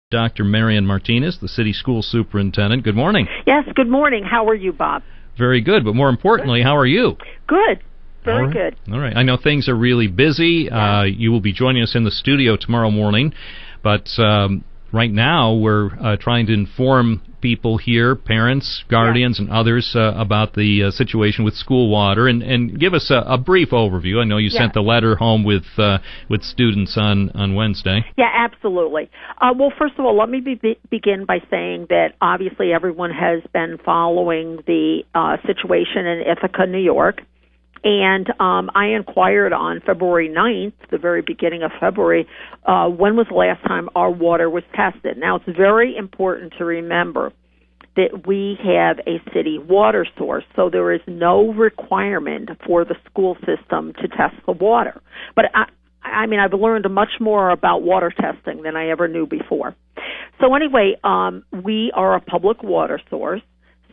Dr. Marion Martinez, the city school superintendent. Good morning. Yes, good morning. How are you, Bob? Very good, but more importantly, how are you? Good. Very good. All right. I know things are really busy. Yeah. You will be joining us in the studio tomorrow morning, but right now we're trying to inform people here, parents, guardians, and others about the situation with school water, and give us a brief overview. I know you sent the letter home with students on Wednesday. Yeah, absolutely. Well, first of all, let me begin by saying that obviously everyone has been following the situation in Ithaca, New York. And I inquired on February 9th, the very beginning of February, when was the last time our water was tested. Now, it's very important to remember that we have a city water source, so there is no requirement for the school system to test the water. But, I've learned much more about water testing than I ever knew before. So anyway, we are a public water source.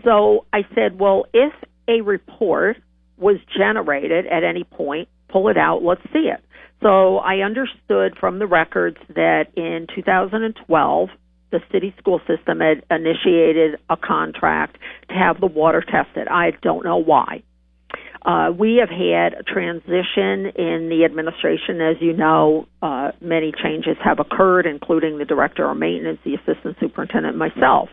So I said, well, if a report was generated at any point, pull it out, let's see it. So I understood from the records that in 2012, the city school system had initiated a contract to have the water tested. I don't know why. We have had a transition in the administration. As you know, many changes have occurred, including the director of maintenance, the assistant superintendent, and myself.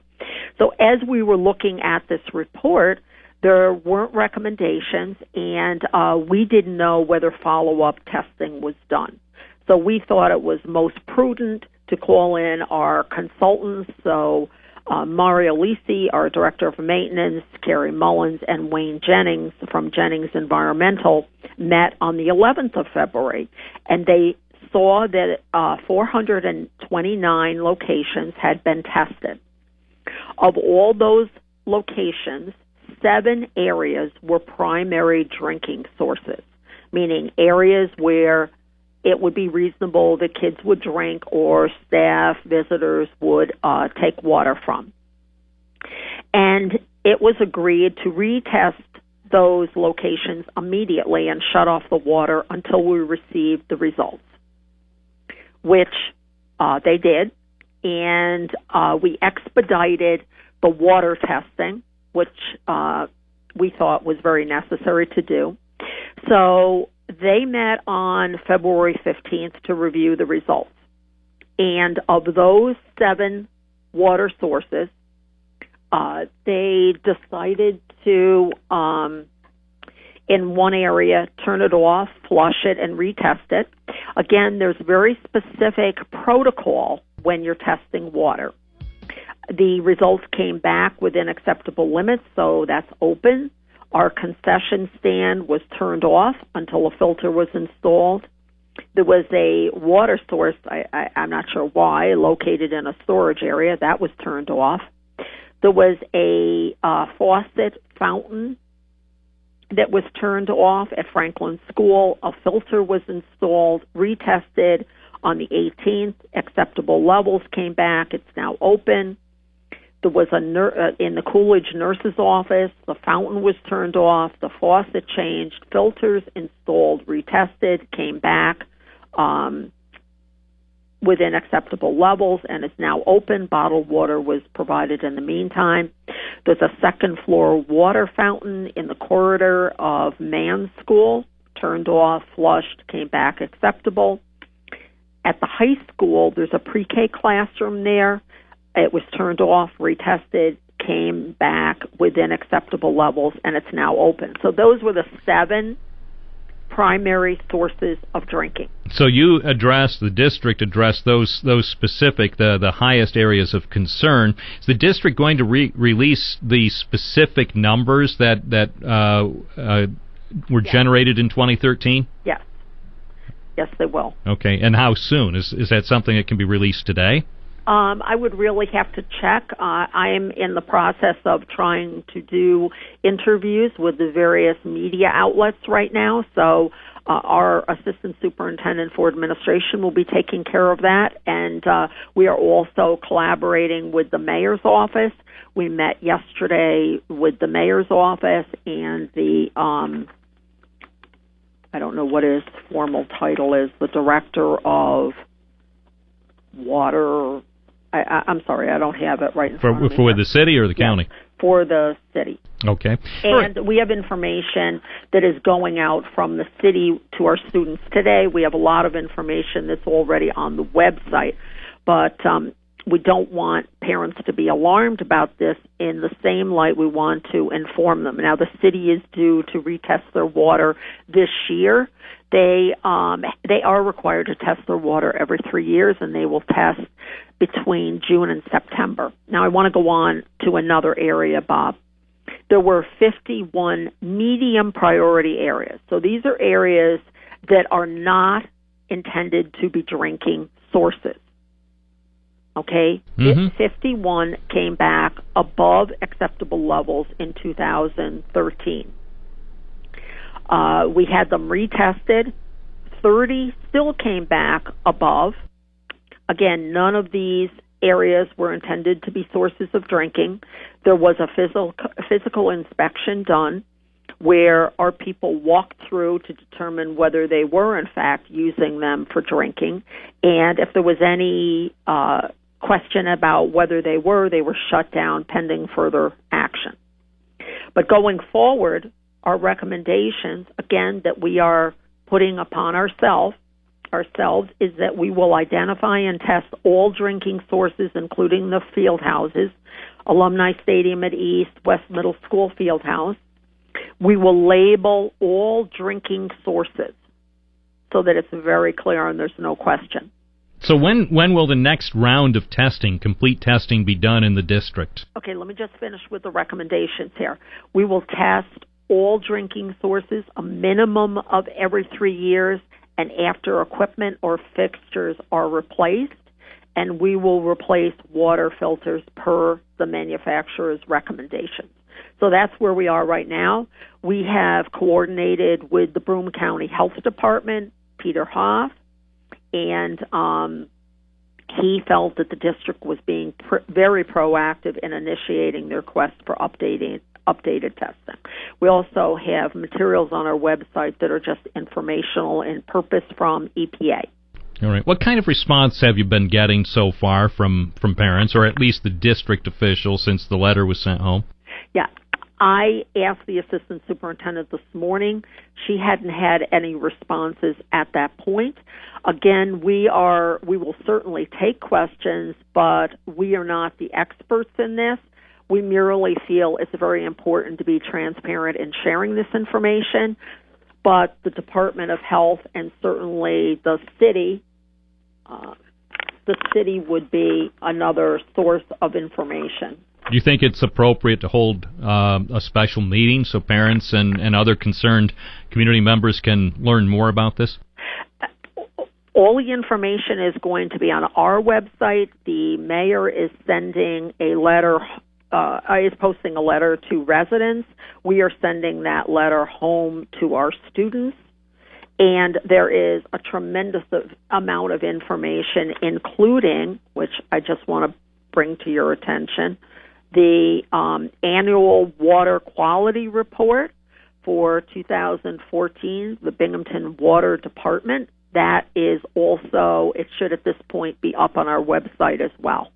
So as we were looking at this report, there weren't recommendations, and we didn't know whether follow-up testing was done. So we thought it was most prudent to call in our consultants, so Mario Lisi, our director of maintenance, Carrie Mullins, and Wayne Jennings from Jennings Environmental met on the 11th of February, and they saw that 429 locations had been tested. Of all those locations, 7 areas were primary drinking sources, meaning areas where it would be reasonable that kids would drink or staff, visitors would take water from. And it was agreed to retest those locations immediately and shut off the water until we received the results, which they did. And we expedited the water testing, which we thought was very necessary to do. So they met on February 15th to review the results. And of those 7 water sources, they decided to, in one area, turn it off, flush it, and retest it. Again, there's very specific protocol when you're testing water. The results came back within acceptable limits, so that's open. Our concession stand was turned off until a filter was installed. There was a water source, I'm not sure why, located in a storage area. That was turned off. There was a faucet fountain that was turned off at Franklin School. A filter was installed, retested on the 18th. Acceptable levels came back. It's now open. There was in the Coolidge nurse's office, the fountain was turned off, the faucet changed, filters installed, retested, came back within acceptable levels, and is now open. Bottled water was provided in the meantime. There's a second floor water fountain in the corridor of Man's School, turned off, flushed, came back acceptable. At the high school, there's a pre-K classroom there. It was turned off, retested, came back within acceptable levels, and it's now open. So those were the 7 primary sources of drinking. So the district addressed those specific, the highest areas of concern. Is the district going to release the specific numbers that were generated in 2013? Yes. Yes, they will. Okay, and how soon? Is that something that can be released today? I would really have to check. I am in the process of trying to do interviews with the various media outlets right now, so our assistant superintendent for administration will be taking care of that, and we are also collaborating with the mayor's office. We met yesterday with the mayor's office and the, I don't know what his formal title is, the director of water I'm sorry, I don't have it right in front of me. For the city or the county? Yes, for the city. Okay. And we have information that is going out from the city to our students today. We have a lot of information that's already on the website, but we don't want parents to be alarmed about this. In the same light, we want to inform them. Now, the city is due to retest their water this year. They are required to test their water every 3 years, and they will test between June and September. Now, I want to go on to another area, Bob. There were 51 medium priority areas. So these are areas that are not intended to be drinking sources. Okay? 51 came back above acceptable levels in 2013. We had them retested. 30 still came back above. Again, none of these areas were intended to be sources of drinking. There was a physical inspection done where our people walked through to determine whether they were, in fact, using them for drinking. And if there was any question about whether they were shut down pending further action. But going forward, our recommendations, again, that we are putting upon ourselves is that we will identify and test all drinking sources, including the field houses, Alumni Stadium at East, West Middle School field house. We will label all drinking sources so that it's very clear and there's no question. So when will the next round of testing, complete testing, be done in the district? Okay, let me just finish with the recommendations here. We will test all drinking sources a minimum of every 3 years and after equipment or fixtures are replaced, and we will replace water filters per the manufacturer's recommendations. So that's where we are right now. We have coordinated with the Broome County Health Department, Peter Hoff, and he felt that the district was being very proactive in initiating their request for updated testing. We also have materials on our website that are just informational in purpose from EPA. All right. What kind of response have you been getting so far from parents, or at least the district officials, since the letter was sent home? Yeah. I asked the assistant superintendent this morning. She hadn't had any responses at that point. Again, we will certainly take questions, but we are not the experts in this. We merely feel it's very important to be transparent in sharing this information, but the Department of Health and certainly the city would be another source of information. Do you think it's appropriate to hold a special meeting so parents and other concerned community members can learn more about this? All the information is going to be on our website. The mayor is sending a letter, is posting a letter to residents. We are sending that letter home to our students. And there is a tremendous amount of information, including, which I just want to bring to your attention, the annual water quality report for 2014, the Binghamton Water Department. That is also, it should at this point be up on our website as well.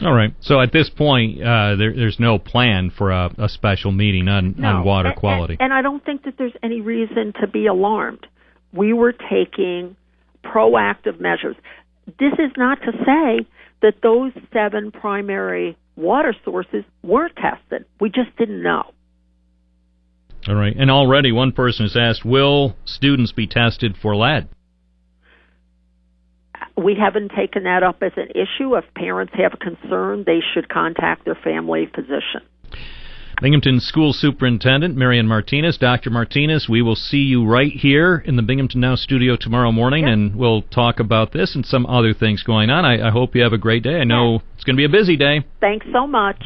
All right. So at this point, there's no plan for a special meeting on water quality. And I don't think that there's any reason to be alarmed. We were taking proactive measures. This is not to say that those 7 primary water sources were tested. We just didn't know. All right. And already one person has asked, will students be tested for lead? We haven't taken that up as an issue. If parents have a concern, they should contact their family physician. Binghamton School Superintendent Marion Martinez. Dr. Martinez, we will see you right here in the Binghamton Now studio tomorrow morning, and we'll talk about this and some other things going on. I hope you have a great day. I know it's going to be a busy day. Thanks so much.